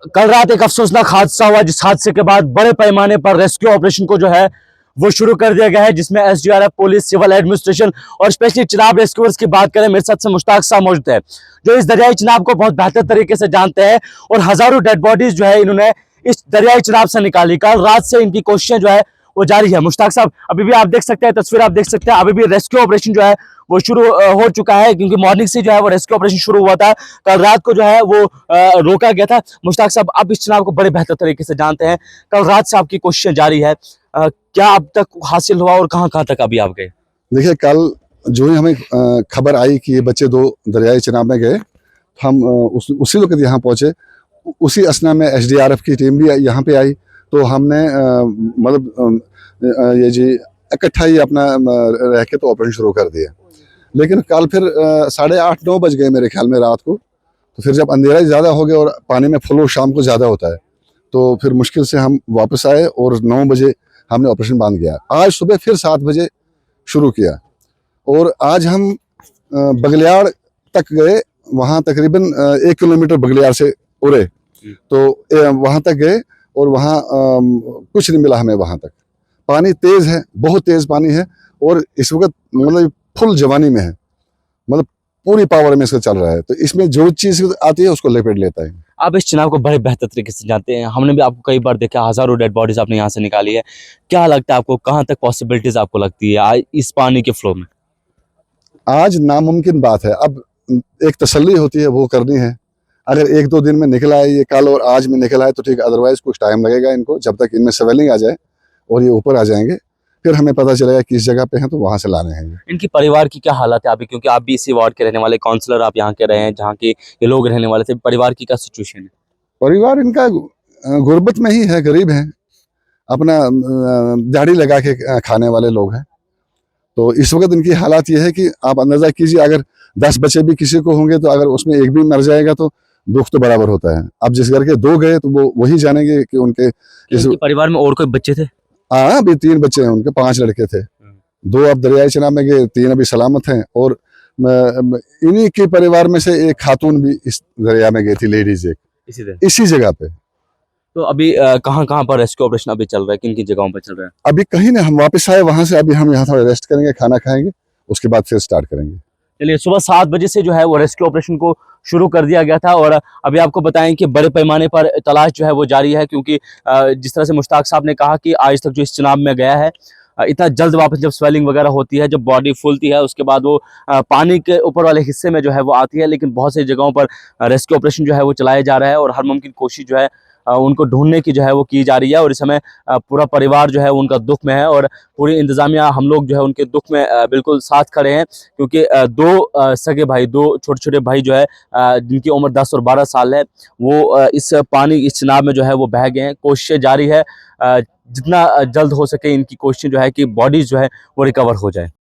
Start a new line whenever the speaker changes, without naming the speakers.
कल रात एक अफसोसनाक हादसा हुआ, जिस हादसे के बाद बड़े पैमाने पर रेस्क्यू ऑपरेशन को जो है वो शुरू कर दिया गया है, जिसमें एसडीआरएफ, पुलिस, सिविल एडमिनिस्ट्रेशन और स्पेशली चिनाब रेस्क्यूअर्स की बात करें, मेरे साथ से मुश्ताक साहब मौजूद है जो इस दरियाई चिनाब को बहुत बेहतर तरीके से जानते हैं और हजारों डेड बॉडीज जो है इन्होंने इस दरियाई चिनाब से निकाली। कल रात से इनकी कोशिशें जो है वो जारी है। मुश्ताक साहब, अभी भी आप देख सकते हैं, तस्वीर आप देख सकते हैं, अभी भी रेस्क्यू ऑपरेशन जो है वो शुरू हो चुका है, क्योंकि मॉर्निंग से जो है वो रेस्क्यू ऑपरेशन शुरू हुआ था। कल रात को जो है वो रोका गया था। मुश्ताक साहब, आप इस चुनाव को बड़े बेहतर तरीके से जानते हैं, कल रात से आपकी कोशिशें जारी है, क्या अब तक हासिल हुआ और कहाँ कहाँ तक अभी आप गए?
देखिए, कल जो ही हमें खबर आई कि ये बच्चे दो दरियाई चिनाब में गए, हम उसी वक्त यहाँ पहुँचे। उसी असना में एसडीआरएफ की टीम भी यहाँ पे आई, तो हमने मतलब ये जी इकट्ठा ही अपना रह के तो ऑपरेशन शुरू कर दिया। लेकिन कल फिर 8:30-9 बज गए मेरे ख्याल में रात को। तो फिर जब अंधेरा ही ज़्यादा हो गया और पानी में फ्लो शाम को ज़्यादा होता है, तो फिर मुश्किल से हम वापस आए और 9 बजे हमने ऑपरेशन बंद किया। आज सुबह फिर 7 बजे शुरू किया और आज हम बगलियाड़ तक गए। वहाँ तकरीबन 1 किलोमीटर बगलियाड़ से उड़े, तो वहाँ तक गए और वहाँ कुछ नहीं मिला हमें। वहाँ तक पानी तेज़ है, बहुत तेज़ पानी है और इस वक्त मतलब फुल जवानी में है, मतलब पूरी पावर में इसका चल रहा है। तो इसमें जो चीज़ आती है उसको लपेट लेता है।
आप इस चुनाव को बड़े बेहतर तरीके से जानते हैं, हमने भी आपको कई बार देखा, हजारों डेड बॉडीज आपने यहाँ से निकाली है। क्या लगता है आपको, कहाँ तक पॉसिबिलिटीज आपको लगती है आज इस पानी के फ्लो में?
आज नामुमकिन बात है, अब एक तसल्ली होती है वो करनी है। अगर 1-2 दिन में निकला है, ये कल और आज में निकला है तो ठीक, अदरवाइज कुछ टाइम लगेगा इनको, जब तक इनमें स्वेलिंग आ जाए और ये ऊपर आ जाएंगे, फिर हमें पता चलेगा किस जगह पे हैं, तो वहाँ से लाने हैं।
इनकी परिवार की क्या हालत है अभी, क्योंकि आप भी इसी वार्ड के रहने वाले काउंसलर, आप यहाँ के रहे हैं जहाँ के ये लोग रहने वाले थे, परिवार की क्या सिचुएशन है?
परिवार इनका गुर्बत में ही है, गरीब है, अपना दिहाड़ी लगा के खाने वाले लोग हैं। तो इस वक्त इनकी हालात ये है कि आप अंदाजा कीजिए, अगर 10 बच्चे भी किसी को होंगे तो अगर उसमें एक भी मर जाएगा तो दुख तो बराबर होता है। अब जिस घर के 2 गए तो वो वही जानेंगे कि उनके
परिवार में और कोई बच्चे थे?
हाँ, अभी 3 बच्चे हैं उनके, 5 लड़के थे। 2 अब दरियाई चिनाब में गए, 3 अभी सलामत हैं। और इन्हीं के परिवार में से एक खातून भी इस दरिया में गई थी, लेडीज एक, इसी जगह पे।
तो अभी कहाँ कहाँ पर रेस्क्यू ऑपरेशन अभी चल रहा है, किन किन जगहों पर चल रहा है?
अभी कहीं नहीं, हम वापस आए वहां से, अभी हम यहाँ थोड़ा रेस्ट करेंगे, खाना खाएंगे, उसके बाद फिर स्टार्ट करेंगे।
चलिए, सुबह 7 बजे से जो है वो रेस्क्यू ऑपरेशन को शुरू कर दिया गया था और अभी आपको बताएं कि बड़े पैमाने पर तलाश जो है वो जारी है, क्योंकि जिस तरह से मुश्ताक साहब ने कहा कि आज तक जो इस चुनाव में गया है, इतना जल्द वापस जब स्वेलिंग वगैरह होती है, जब बॉडी फूलती है, उसके बाद वो पानी के ऊपर वाले हिस्से में जो है वो आती है। लेकिन बहुत सी जगहों पर रेस्क्यू ऑपरेशन जो है वो चलाया जा रहा है और हर मुमकिन कोशिश जो है उनको ढूंढने की जो है वो की जा रही है। और इस समय पूरा परिवार जो है उनका दुख में है और पूरी इंतजामिया, हम लोग जो है उनके दुख में बिल्कुल साथ खड़े हैं, क्योंकि 2 सगे भाई, 2 छोटे छोटे भाई जो है जिनकी उम्र 10 और 12 साल है, वो इस पानी, इस चिनाब में जो है वो बह गए हैं। कोशिशें जारी है, जितना जल्द हो सके इनकी कोशिश जो है कि बॉडीज जो है वो रिकवर हो जाए।